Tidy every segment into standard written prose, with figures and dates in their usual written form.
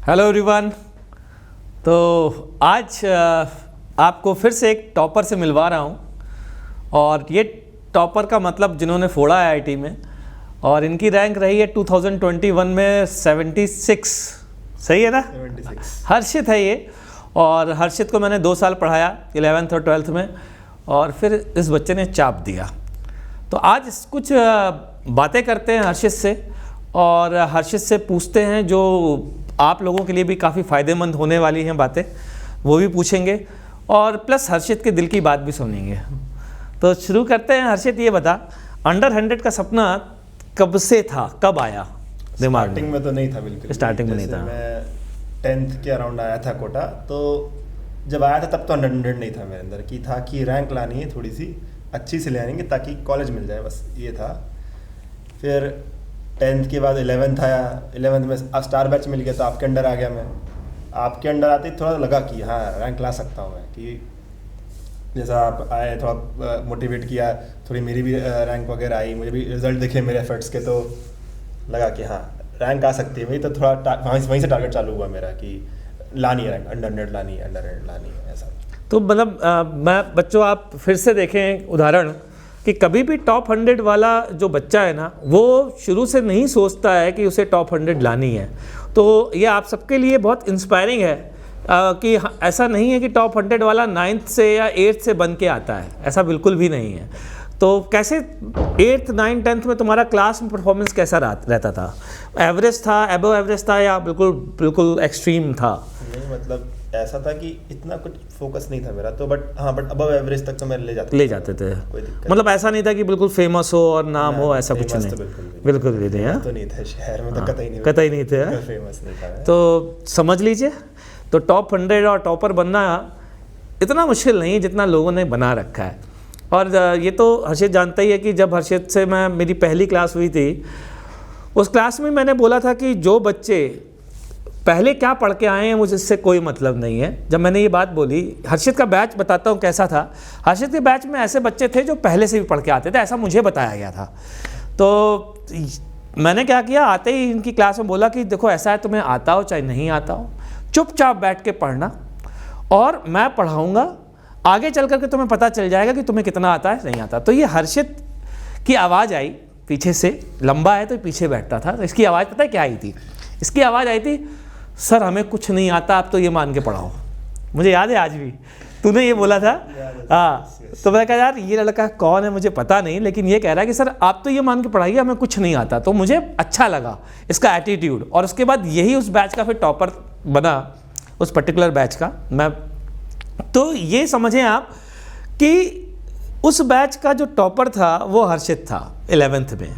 Hello everyone. तो आज आपको फिर से एक टॉपर से मिलवा रहा हूँ, और ये टॉपर का मतलब जिन्होंने फोड़ा है आईआईटी में, और इनकी रैंक रही है 2021 में 76। सही है ना? 76। हर्षित है ये, और हर्षित को मैंने 2 साल पढ़ाया 11th और 12th में, और फिर इस बच्चे ने चाप दिया। तो आज कुछ बातें करते हैं हर्षित से, और हर्षित से पूछते हैं जो आप लोगों के लिए भी काफ़ी फ़ायदेमंद होने वाली हैं बातें, वो भी पूछेंगे, और प्लस हर्षित के दिल की बात भी सुनेंगे। तो शुरू करते हैं। हर्षित, ये बता, अंडर 100 का सपना कब से था, कब आया दिमाग में? स्टार्टिंग में तो नहीं था बिल्कुल। स्टार्टिंग में नहीं था। मैं 10th के अराउंड आया था कोटा, तो जब आया था तब तो 100 नहीं था मेरे अंदर, की था कि रैंक लानी है, थोड़ी सी अच्छी से लानी है ताकि कॉलेज मिल जाए, बस ये था। फिर 10th के बाद 11th आया, 11th में स्टार बैच मिल गया तो आपके अंडर आ गया मैं। आपके अंडर आते ही थोड़ा लगा कि हाँ रैंक ला सकता हूँ मैं, कि जैसा आप आए थोड़ा मोटिवेट किया, थोड़ी मेरी भी रैंक वगैरह आई, मुझे भी रिजल्ट दिखे मेरे एफर्ट्स के, तो लगा कि हाँ रैंक आ सकती है। वही तो थोड़ा वहीं से टारगेट चालू हुआ मेरा कि लानी है रैंक, अंडर 100 लानी है, अंडर 100 लानी है, ऐसा। तो मतलब मैं बच्चों, आप फिर से देखें उदाहरण कि कभी भी टॉप 100 वाला जो बच्चा है ना, वो शुरू से नहीं सोचता है कि उसे टॉप 100 लानी है। तो ये आप सबके लिए बहुत इंस्पायरिंग है कि ऐसा नहीं है कि टॉप 100 वाला 9th से या 8th से बन के आता है, ऐसा बिल्कुल भी नहीं है। तो कैसे 8th, 9th, 10th में तुम्हारा क्लास में परफॉर्मेंस कैसा रहता था? एवरेज था, एबव एवरेज था, या बिल्कुल एक्सट्रीम था? नहीं, मतलब ऐसा था कि इतना कुछ फोकस नहीं था मेरा, तो बट अबव एवरेज तक तो मैं ले जाते थे। कोई दिक्कत मतलब ऐसा नहीं था कि बिल्कुल फेमस हो और नाम हो, ऐसा कुछ नहीं? बिल्कुल भी नहीं। तो नहीं था शहर में, तो कतई नहीं थे। फेमस नहीं था। तो समझ लीजिए, तो टॉप 100 और टॉपर बनना इतना मुश्किल नहीं जितना लोगों ने बना रखा है। और ये तो हर्षित जानता ही है कि जब हर्षित से मेरी पहली क्लास हुई थी, उस क्लास में मैंने बोला था कि जो बच्चे पहले क्या पढ़ के आए हैं मुझे इससे कोई मतलब नहीं है। जब मैंने ये बात बोली, हर्षित का बैच बताता हूँ कैसा था। हर्षित के बैच में ऐसे बच्चे थे जो पहले से भी पढ़ के आते थे, ऐसा मुझे बताया गया था। तो मैंने क्या किया, आते ही इनकी क्लास में बोला कि देखो ऐसा है, तुम्हें आता हो चाहे नहीं आता हो, चुपचाप बैठ के पढ़ना, और मैं पढ़ाऊँगा, आगे चल करके तुम्हें पता चल जाएगा कि तुम्हें कितना आता है नहीं आता। तो ये हर्षित की आवाज़ आई पीछे से, लंबा है तो पीछे बैठता था, तो इसकी आवाज़ पता है क्या आई थी? इसकी आवाज़ आई थी, सर हमें कुछ नहीं आता, आप तो ये मान के पढ़ाओ। मुझे याद है आज भी, तूने ये बोला था। हाँ, तो मैंने कहा यार ये लड़का कौन है मुझे पता नहीं, लेकिन ये कह रहा है कि सर आप तो ये मान के पढ़ाइए, हमें कुछ नहीं आता। तो मुझे अच्छा लगा इसका एटीट्यूड, और उसके बाद यही उस बैच का फिर टॉपर बना, उस पर्टिकुलर बैच का मैं। तो ये समझें आप कि उस बैच का जो टॉपर था वो हर्षित था 11th में।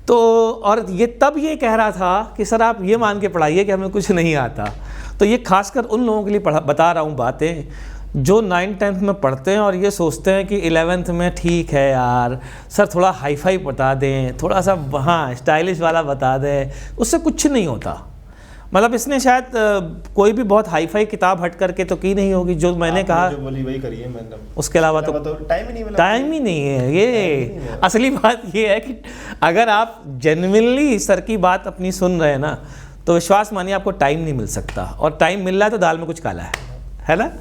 तो और ये तब ये कह रहा था कि सर आप ये मान के पढ़ाइए कि हमें कुछ नहीं आता। तो ये खासकर उन लोगों के लिए बता रहा हूँ बातें जो 9th 10th में पढ़ते हैं और ये सोचते हैं कि 11th में ठीक है यार, सर थोड़ा हाई फाई बता दें, थोड़ा सा हाँ स्टाइलिश वाला बता दें, उससे कुछ नहीं होता। मतलब इसने शायद कोई भी बहुत हाई फाई किताब हट करके तो की नहीं होगी, जो मैंने कहा जो बोली वही करिए। मतलब उसके अलावा तो टाइम ही नहीं है। ये असली बात ये है कि अगर आप जेन्युइनली सर की बात अपनी सुन रहे हैं ना, तो विश्वास मानिए आपको टाइम नहीं मिल सकता, और टाइम मिल रहा है तो दाल में कुछ काला है ना?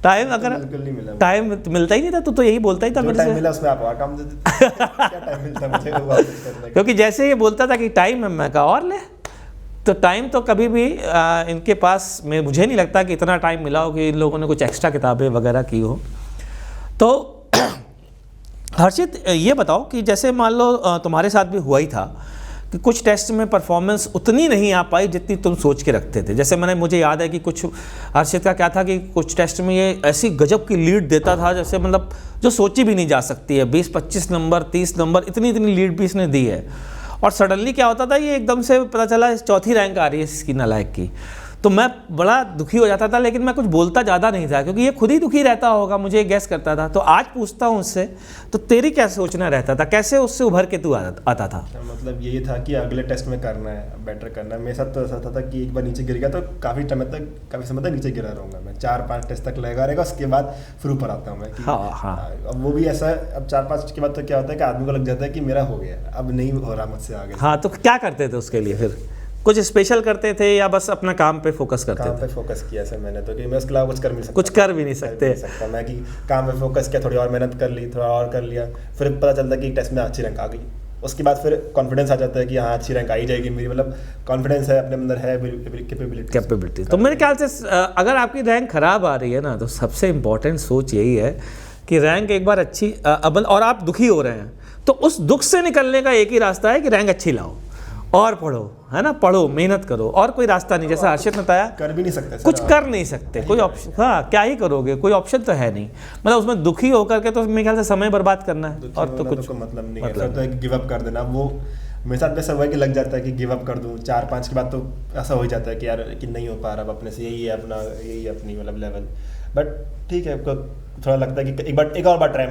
टाइम अगर टाइम मिलता ही नहीं था तो यही बोलता ही था मेरे से। क्योंकि जैसे ये बोलता था कि टाइम है, मैं कहा और ले। तो टाइम तो कभी भी इनके पास में मुझे नहीं लगता कि इतना टाइम मिला हो कि इन लोगों ने कुछ एक्स्ट्रा किताबें वगैरह की हो। तो हर्षित ये बताओ कि जैसे मान लो तुम्हारे साथ भी हुआ ही था कि कुछ टेस्ट में परफॉर्मेंस उतनी नहीं आ पाई जितनी तुम सोच के रखते थे। जैसे मुझे याद है कि कुछ हर्षित का क्या था कि कुछ टेस्ट में ये ऐसी गजब की लीड देता था, जैसे मतलब जो सोची भी नहीं जा सकती है, 20-25 नंबर, 30 नंबर, इतनी लीड भी इसने दी है। और सडनली क्या होता था, ये एकदम से पता चला 4थी रैंक आ रही है इसकी नालायक की। तो मैं बड़ा दुखी हो जाता था, लेकिन मैं कुछ बोलता ज़्यादा नहीं था क्योंकि ये खुद ही दुखी रहता होगा, मुझे गैस करता था। तो आज पूछता हूँ उससे, तो तेरी क्या सोचना रहता था, कैसे उससे उभर के तू आता था? मतलब यही था कि अगले टेस्ट में करना है, बेटर करना है। मेरे साथ तो ऐसा था कि एक बार नीचे गिर गया तो काफ़ी समय तक नीचे गिरा रहूँगा मैं, 4-5 टेस्ट तक लगा रहेगा, उसके बाद फिर ऊपर आता हूँ मैं। हाँ। अब वो भी ऐसा, अब 4-5 के बाद तो क्या होता है कि आदमी को लग जाता है कि मेरा हो गया, अब नहीं हो रहा मुझसे आगे। हाँ, तो क्या करते थे उसके लिए फिर? कुछ स्पेशल करते थे या बस अपना काम पे फोकस करते काम थे? पे फोकस किया सर मैंने तो, कि मैं उसके अलावा कुछ कर भी नहीं सकता। कुछ कर भी नहीं सकते। मैं कि काम पे फोकस किया, थोड़ी और मेहनत कर ली, थोड़ा और कर लिया, फिर पता चलता कि टेस्ट में अच्छी रैंक आ गई। उसके बाद फिर कॉन्फिडेंस आ जाता है कि हाँ अच्छी रैंक आ ही जाएगी मेरी, मतलब कॉन्फिडेंस है अपने अंदर, है कैपेबिलिटी। तो मेरे ख्याल से अगर आपकी रैंक खराब आ रही है ना, तो सबसे इम्पोर्टेंट सोच यही है कि रैंक एक बार अच्छी और आप दुखी हो रहे हैं, तो उस दुख से निकलने का एक ही रास्ता है कि रैंक अच्छी लाओ और पढ़ो, है ना, पढ़ो, मेहनत करो, और कोई रास्ता नहीं। जैसा हर्षित ने बताया, कर भी नहीं सकते सर, कुछ कर नहीं सकते, कोई ऑप्शन, हाँ क्या ही करोगे, कोई ऑप्शन तो है नहीं। मतलब उसमें दुखी होकर के तो मेरे ख्याल से समय बर्बाद करना है, और तो कुछ मतलब नहीं है। फिर तो गिव अप कर देना, वो मेरे साथ वैसा हुआ कि लग जाता है कि गिव अप कर दूं 4-5 के बाद, तो ऐसा हो जाता है कि यार कि नहीं हो पा रहा अपने से, यही है अपना, यही है अपनी मतलब लेवल। बट ठीक है, थोड़ा लगता है कि एक और बार ट्राई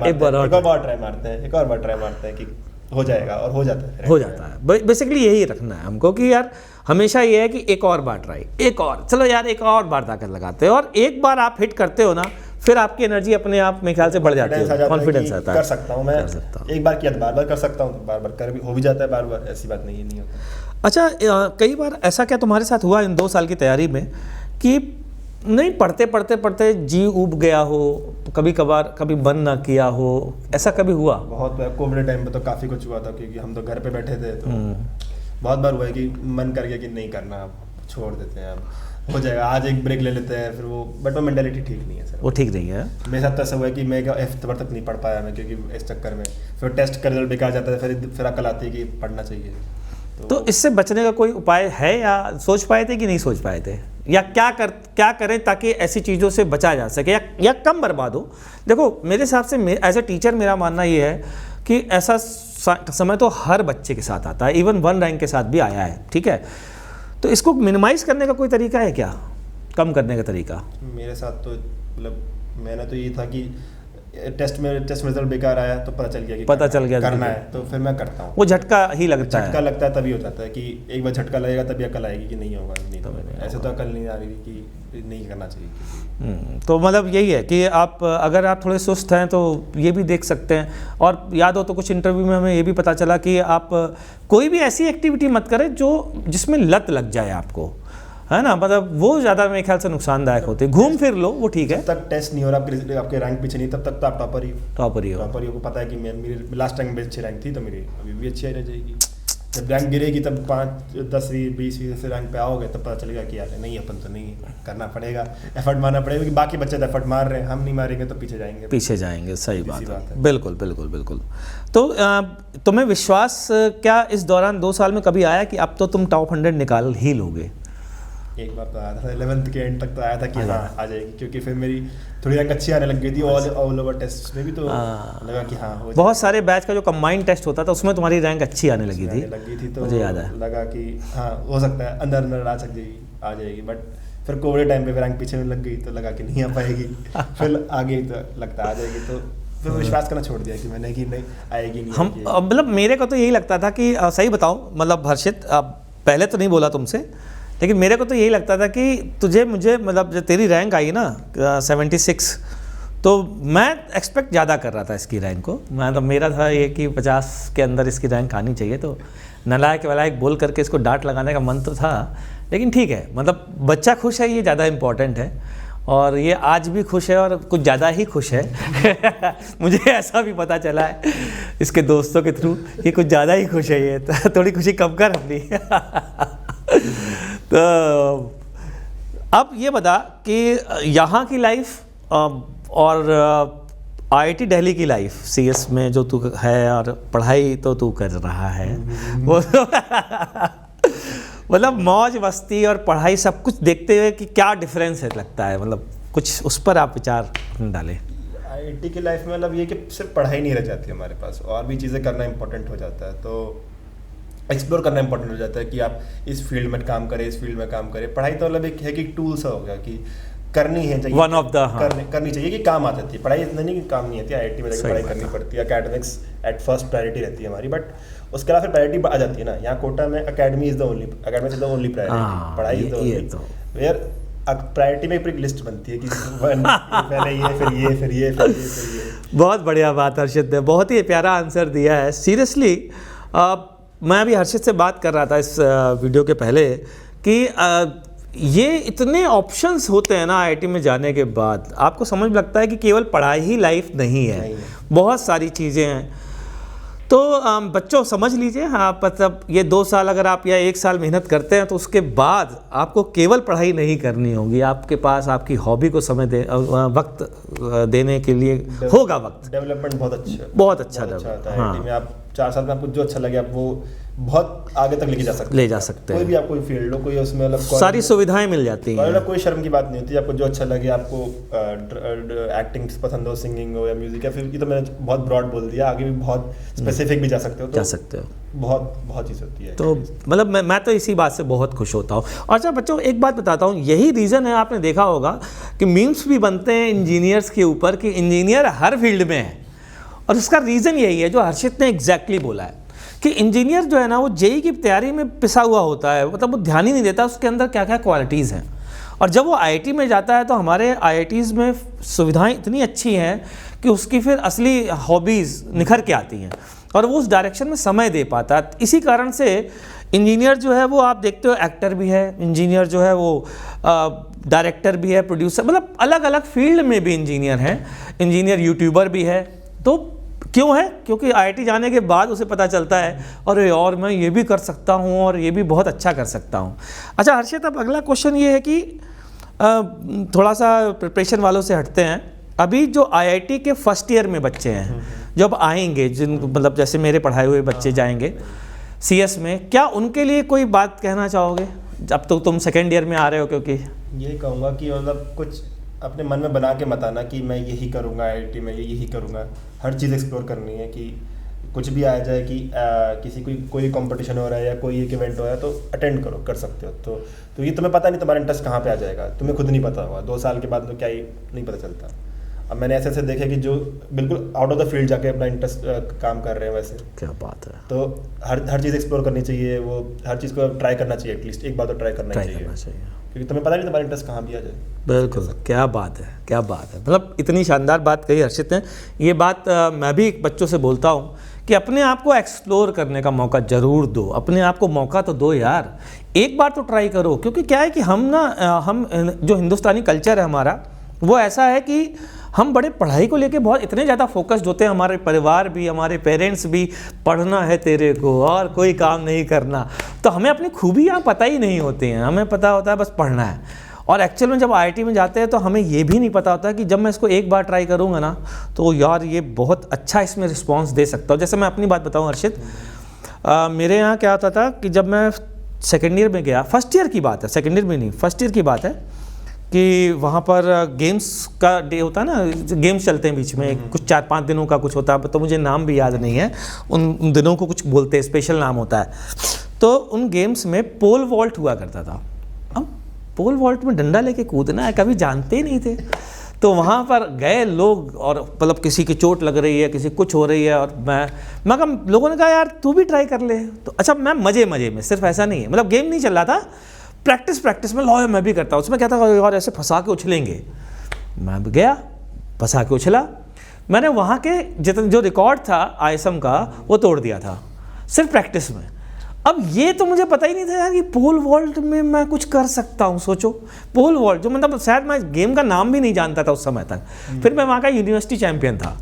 मारते हैं कि हो जाएगा, और हो जाता है। बेसिकली यही रखना है हमको कि यार हमेशा ये है कि एक और बार ट्राई, एक और, चलो यार एक और बार ताकत लगाते हैं, और एक बार आप हिट करते हो ना, फिर आपकी एनर्जी अपने आप मेरे ख्याल से बढ़ जाती है, कॉन्फिडेंस आता है, कर सकता हूँ मैं, एक बार किया तो बार बार कर सकता हूँ, तो बार बार कर भी हो भी जाता है, बार बार ऐसी बात नहीं होता। अच्छा, कई बार ऐसा क्या तुम्हारे साथ हुआ इन 2 साल की तैयारी में कि नहीं पढ़ते जी उब गया हो, कभी कभार कभी मन ना किया हो, ऐसा कभी हुआ? बहुत कोविड टाइम पे तो काफ़ी कुछ हुआ था, क्योंकि हम तो घर पे बैठे थे, तो बहुत बार हुआ है कि मन कर गया कि नहीं करना, अब छोड़ देते हैं, अब हो जाएगा, आज एक ब्रेक ले लेते हैं, फिर वो, बट वो मेंटालिटी ठीक नहीं है सर, वो ठीक नहीं है। मेरे साथ तो ऐसा हुआ है कि मैं F तक नहीं पढ़ पाया मैं, क्योंकि इस चक्कर में फिर टेस्ट का रिजल्ट बेकार जाता है, फिर अकल आती है कि पढ़ना चाहिए। तो इससे बचने का कोई उपाय है, या सोच पाए थे कि नहीं सोच पाए थे, या क्या करें ताकि ऐसी चीज़ों से बचा जा सके, या कम बर्बाद हो? देखो मेरे हिसाब से एज ए टीचर मेरा मानना ये है कि ऐसा समय तो हर बच्चे के साथ आता है, इवन 1 रैंक के साथ भी आया है, ठीक है, तो इसको मिनिमाइज करने का कोई तरीका है क्या, कम करने का तरीका? मेरे साथ तो मतलब मैंने तो ये था कि टेस्ट में रिजल्ट बेकार आया तो पता चल गया करना है, तो फिर मैं करता हूँ। वो झटका ही लगता है तभी हो जाता है कि एक बार झटका लगेगा तभी अकल आएगी कि नहीं होगा, नहीं तो ऐसे तो अकल नहीं आ रही कि नहीं करना चाहिए। तो मतलब यही है कि आप अगर आप थोड़े सुस्त हैं तो ये भी देख सकते हैं, और याद हो तो कुछ इंटरव्यू में हमें ये भी पता चला कि आप कोई भी ऐसी एक्टिविटी मत करें जिसमें लत लग जाए आपको, है ना, मतलब वो ज़्यादा मेरे ख्याल से नुकसानदायक होते हैं। घूम फिर लो, वो ठीक है, जब तक टेस्ट नहीं हो रहा, आपके रैंक पीछे नहीं, तब तक तो आप टॉपर ही हो। को पता है कि मेरी लास्ट टाइम में अच्छी रैंक थी, तो मेरी अभी भी अच्छी रह जाएगी। जब रैंक गिरेगी तब 5, 10वीं 20वीं से रैंक पे आओगे, तब पता चलेगा कि यार नहीं, अपन तो नहीं, करना पड़ेगा, एफर्ट मारना पड़ेगा, क्योंकि बाकी बच्चे तो एफर्ट मार रहे हैं, हम नहीं मारेंगे तो पीछे जाएंगे। सही बात है, बिल्कुल। तो तुम्हें विश्वास क्या इस दौरान 2 साल में कभी आया कि अब तो तुम टॉप 100 निकाल ही लोगे? एक बार तो आया था, 11th के एंड तक तो आया था कि हाँ आ जाएगी, क्योंकि फिर मेरी थोड़ी रैंक अच्छी आने लग गई थी, ऑल ओवर टेस्ट में भी, तो लगा कि हाँ हो, बहुत सारे बैच का जो कंबाइंड टेस्ट होता था उसमें तुम्हारी रैंक अच्छी आने लगी थी, तो मुझे याद है, लगा कि हाँ हो सकता है अंदर आ जाएगी, बट फिर कोविड टाइम पे रैंक पीछे में लग गई, तो लगा कि नहीं आ पाएगी, फिर आगे तो लगता आ जाएगी, तो फिर विश्वास करना छोड़ दिया कि मैंने कि नहीं आएगी नहीं। हम मतलब मेरे को तो यही लगता था कि सही बताऊं, मतलब हर्षित पहले तो नहीं बोला तुमसे, लेकिन मेरे को तो यही लगता था कि मुझे मतलब जब तेरी रैंक आई ना 76, तो मैं एक्सपेक्ट ज़्यादा कर रहा था इसकी रैंक को, मतलब मेरा था ये कि 50 के अंदर इसकी रैंक आनी चाहिए, तो नालायक वालायक बोल करके इसको डांट लगाने का मन तो था, लेकिन ठीक है, मतलब बच्चा खुश है, ये ज़्यादा इम्पॉर्टेंट है, और ये आज भी खुश है और कुछ ज़्यादा ही खुश है मुझे ऐसा भी पता चला है इसके दोस्तों के थ्रू कि कुछ ज़्यादा ही खुश है ये, तो थोड़ी खुशी कम कर अपनी तो अब ये बता कि यहाँ की लाइफ और IIT दिल्ली की लाइफ, CS में जो तू है और पढ़ाई तो तू कर रहा है वो मतलब मौज मस्ती और पढ़ाई सब कुछ देखते हुए कि क्या डिफरेंस है लगता है, मतलब कुछ उस पर आप विचार डालें। IIT की लाइफ में मतलब ये कि सिर्फ पढ़ाई नहीं रह जाती हमारे पास, और भी चीज़ें करना इंपॉर्टेंट हो जाता है, तो एक्सप्लोर करना इंपॉर्टेंट हो जाता है कि आप इस फील्ड में काम करें, इस फील्ड में काम करें। पढ़ाई तो मतलब एक है कि टूल सा हो गया कि करनी है चाहिए, वन ऑफ द करनी चाहिए कि काम आ जाती है। पढ़ाई इतना नहीं कि काम नहीं आती, IIT में जाकर पढ़ाई करनी पड़ती है, एकेडमिक्स एट फर्स्ट प्रायोरिटी रहती है हमारी, बट उसके अलावा फिर प्रायोरिटी आ जाती है ना। यहाँ कोटा में academics is the only priority, पढ़ाई is the only, where priority में एक लिस्ट बनती है कि पहले ये फिर ये फिर ये फिर ये फिर ये। बहुत बढ़िया बात हर्षित ने बहुत ही प्यारा आंसर दिया है। सीरियसली मैं अभी हर्षित से बात कर रहा था इस वीडियो के पहले कि ये इतने ऑप्शंस होते हैं ना आईआईटी में जाने के बाद, आपको समझ लगता है कि केवल पढ़ाई ही लाइफ नहीं है, बहुत सारी चीज़ें हैं। तो बच्चों समझ लीजिए, आप मतलब ये 2 साल अगर आप या 1 साल मेहनत करते हैं तो उसके बाद आपको केवल पढ़ाई नहीं करनी होगी, आपके पास आपकी हॉबी को वक्त देने के लिए होगा वक्त। डेवलपमेंट बहुत अच्छा होता है। हाँ। में आप 4 साल में आपको जो अच्छा लगे आप वो बहुत आगे तक ले जा सकते हैं। कोई भी आप कोई फील्ड हो, कोई उसमें मतलब सारी सुविधाएं मिल जाती हैं, कोई शर्म की बात नहीं होती। आपको जो अच्छा लगे, आपको एक्टिंग पसंद हो, सिंगिंग हो या म्यूजिक, या फिर ये तो मैंने बहुत ब्रॉड बोल दिया, आगे भी बहुत स्पेसिफिक भी जा सकते हो। बहुत चीज़ होती है। तो मतलब मैं तो इसी बात से बहुत खुश होता हूँ। और अच्छा बच्चों, एक बात बताता हूँ, यही रीज़न है, आपने देखा होगा कि मीम्स भी बनते हैं इंजीनियर्स के ऊपर कि इंजीनियर हर फील्ड में है, और उसका रीज़न यही है जो हर्षित ने एग्जैक्टली बोला है कि इंजीनियर जो है ना वो जेईई की तैयारी में पिसा हुआ होता है, मतलब वो ध्यान ही नहीं देता उसके अंदर क्या क्या क्वालिटीज़ हैं। और जब वो आईआईटी में जाता है तो हमारे आईआईटीज़ में सुविधाएं इतनी अच्छी हैं कि उसकी फिर असली हॉबीज़ निखर के आती हैं और वो उस डायरेक्शन में समय दे पाता है। इसी कारण से इंजीनियर जो है वो आप देखते हो एक्टर भी है, इंजीनियर जो है वो डायरेक्टर भी है, प्रोड्यूसर, मतलब अलग अलग फील्ड में भी इंजीनियर हैं। इंजीनियर यूट्यूबर भी है। तो क्यों है? क्योंकि आईआईटी जाने के बाद उसे पता चलता है अरे और मैं ये भी कर सकता हूँ और ये भी बहुत अच्छा कर सकता हूँ। अच्छा हर्षित, अब अगला क्वेश्चन ये है कि थोड़ा सा प्रिपरेशन वालों से हटते हैं। अभी जो आईआईटी के फर्स्ट ईयर में बच्चे हैं, जब आएंगे, जिन मतलब जैसे मेरे पढ़ाए हुए बच्चे जाएंगे सीएस में, क्या उनके लिए कोई बात कहना चाहोगे? अब तो तुम सेकेंड ईयर में आ रहे हो, क्योंकि ये कहूँगा कि मतलब कुछ अपने मन में बना के मत आना कि मैं यही करूँगा आईआईटी में, यही करूँगा। हर चीज़ एक्सप्लोर करनी है कि कुछ भी आ जाए कि किसी कोई कंपटीशन हो रहा है या कोई एक इवेंट हो रहा है तो अटेंड करो, कर सकते हो। तो ये तुम्हें पता नहीं तुम्हारा इंटरेस्ट कहाँ पे आ जाएगा, तुम्हें खुद नहीं पता होगा। 2 साल के बाद तो क्या ही नहीं पता चलता। अब मैंने ऐसे देखे कि जो बिल्कुल आउट ऑफ द फील्ड जाके अपना इंटरेस्ट काम कर रहे हैं, वैसे क्या बात है। तो हर चीज़ एक्सप्लोर करनी चाहिए, वो हर चीज़ को ट्राई करना चाहिए, एटलीस्ट एक बार तो ट्राई करना चाहिए, क्योंकि तुम्हें पता नहीं तुम्हारा इंटरेस्ट कहाँ भी आ जाए। बिल्कुल, क्या बात है, क्या बात है। मतलब इतनी शानदार बात कही हर्षित ने। ये बात मैं भी बच्चों से बोलता हूँ कि अपने आप को एक्सप्लोर करने का मौका ज़रूर दो, अपने आप को मौका तो दो यार, एक बार तो ट्राई करो। क्योंकि क्या है कि हम जो हिंदुस्तानी कल्चर है हमारा, वो ऐसा है कि हम बड़े पढ़ाई को लेके बहुत इतने ज़्यादा फोकस्ड होते हैं, हमारे परिवार भी, हमारे पेरेंट्स भी, पढ़ना है तेरे को और कोई काम नहीं करना। तो हमें अपनी खूबियाँ पता ही नहीं होती हैं, हमें पता होता है बस पढ़ना है। और एक्चुअल में जब आईआईटी में जाते हैं तो हमें ये भी नहीं पता होता कि जब मैं इसको एक बार ट्राई करूँगा ना तो यार ये बहुत अच्छा इसमें रिस्पॉन्स दे सकता हूँ। जैसे मैं अपनी बात बताऊँ हर्षित, मेरे यहाँ क्या होता था कि जब मैं सेकेंड ईयर में गया, फर्स्ट ईयर की बात है, सेकेंड ईयर में नहीं, फर्स्ट ईयर की बात है कि वहाँ पर गेम्स का डे होता है ना, गेम्स चलते हैं बीच में, कुछ 4-5 दिनों का कुछ होता है, तो मुझे नाम भी याद नहीं है, उन दिनों को कुछ बोलते हैं, स्पेशल नाम होता है। तो उन गेम्स में पोल वॉल्ट हुआ करता था। अब पोल वॉल्ट में डंडा लेके कूदना है, कभी जानते ही नहीं थे। तो वहाँ पर गए लोग और मतलब किसी की चोट लग रही है, किसी कुछ हो रही है, और मैं कहा, लोगों ने कहा यार तू भी ट्राई कर ले। तो अच्छा, मैं मज़े में, सिर्फ ऐसा नहीं है, मतलब गेम नहीं चल रहा था, प्रैक्टिस में लॉ मैं भी करता हूँ। उसमें क्या था यार ऐसे फंसा के उछलेंगे, मैं भी गया, फंसा के उछला, मैंने वहाँ के जितना जो रिकॉर्ड था आईएसएम का वो तोड़ दिया था, सिर्फ प्रैक्टिस में। अब ये तो मुझे पता ही नहीं था यार कि पोल वॉल्ट में मैं कुछ कर सकता हूँ। सोचो, पोल वॉल्ट जो मतलब शायद मैं गेम का नाम भी नहीं जानता था उस समय तक। फिर मैं वहाँ का यूनिवर्सिटी चैंपियन था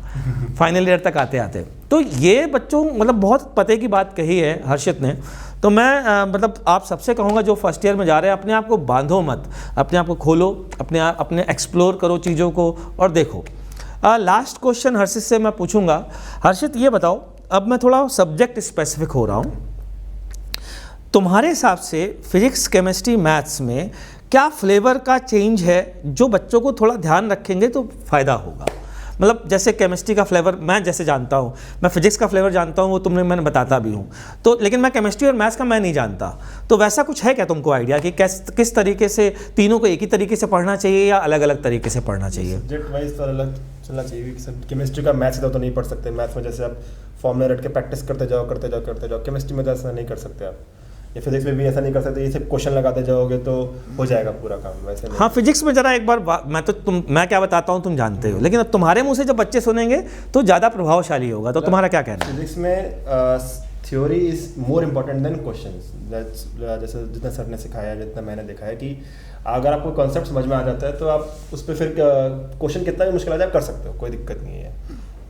फाइनल ईयर तक आते आते। तो ये बच्चों मतलब बहुत पते की बात कही है हर्षित ने। तो मैं मतलब आप सबसे कहूँगा जो फर्स्ट ईयर में जा रहे हैं, अपने आप को बांधो मत, अपने आप को खोलो, अपने एक्सप्लोर करो चीज़ों को और देखो। लास्ट क्वेश्चन हर्षित से मैं पूछूंगा। हर्षित ये बताओ, अब मैं थोड़ा सब्जेक्ट स्पेसिफिक हो रहा हूँ, तुम्हारे हिसाब से फिजिक्स, केमिस्ट्री, मैथ्स में क्या फ्लेवर का चेंज है जो बच्चों को थोड़ा ध्यान रखेंगे तो फ़ायदा होगा? मतलब जैसे केमिस्ट्री का फ्लेवर मैं जैसे जानता हूँ, मैं फिजिक्स का फ्लेवर जानता हूँ, वो मैंने बताता भी हूँ, तो लेकिन मैं केमिस्ट्री और मैथ्स का मैं नहीं जानता। तो वैसा कुछ है क्या तुमको आइडिया कि किस तरीके से तीनों को एक ही तरीके से पढ़ना चाहिए या अलग अलग तरीके से पढ़ना चाहिए? सब्जेक्ट वाइज तो अलग चलना चाहिए। केमिस्ट्री का मैथ्स तो नहीं पढ़ सकते, मैथ्स में जैसे आप फॉर्मूला रट के प्रैक्टिस करते जाओ, केमिस्ट्री में तो ऐसा नहीं कर सकते आप, या फिजिक्स में भी ऐसा नहीं कर सकते, ये सिर्फ क्वेश्चन लगाते जाओगे तो हो जाएगा पूरा काम, वैसे नहीं। हाँ, फिजिक्स में जरा एक बार मैं क्या बताता हूँ तुम जानते हो, लेकिन अब तुम्हारे मुंह से जब बच्चे सुनेंगे तो ज़्यादा प्रभावशाली होगा। तो तुम्हारा क्या कहना है? फिजिक्स में theory is more important then questions. जैसे जितना सर ने सिखाया, जितना मैंने देखा है कि अगर आपको कॉन्सेप्ट समझ में आ जाता है तो आप उस पर फिर क्वेश्चन कितना भी मुश्किल आ जाए आप कर सकते हो, कोई दिक्कत नहीं है।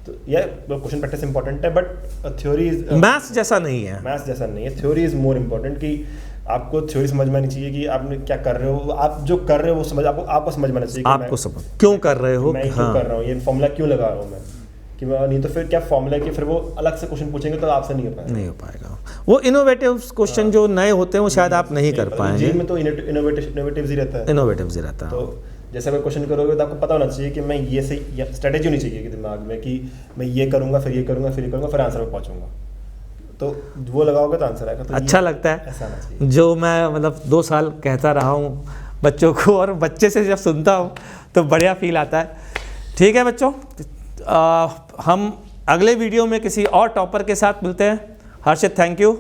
तो यह क्वेश्चन प्रैक्टिस इंपॉर्टेंट है, बट थ्योरी इज मैथ्स जैसा नहीं है, मैथ्स जैसा नहीं है। थ्योरी इज मोर इम्पोर्टेंट कि आपको थ्योरी समझ में आनी चाहिए कि आपने क्या कर रहे हो, आप जो कर रहे हो वो समझ आपको समझ में आना चाहिए कि आपको समझ क्यों कर रहे हो, मैं क्यों कर रहा हूँ, ये फॉर्मूला क्यों लगा रहा हूँ मैं, कि नहीं तो फिर क्या फॉर्मूला के फिर वो अलग से क्वेश्चन पूछेंगे तो आपसे नहीं हो पाएगा। नहीं हो पाएगा। वो इनोवेटिव क्वेश्चन जो नए होते हैं वो शायद आप नहीं कर पाएंगे। जी में तो इनोवेटिव ही रहता है, इनोवेटिव ही रहता है। तो जैसा कोई क्वेश्चन करोगे तो आपको पता होना चाहिए कि मैं ये से स्ट्रेटेजी होनी चाहिए कि दिमाग में कि मैं ये करूँगा फिर ये करूँगा फिर ये करूँगा फिर आंसर पे पहुँचूंगा, तो वो लगाओगे तो आंसर आएगा। तो अच्छा लगता है, ऐसा आना चाहिए। जो मैं मतलब 2 साल कहता रहा हूँ बच्चों को, और बच्चे से जब सुनता हूँ तो बढ़िया फील आता है। ठीक है बच्चों, हम अगले वीडियो में किसी और टॉपर के साथ मिलते हैं। हर्षित, थैंक यू।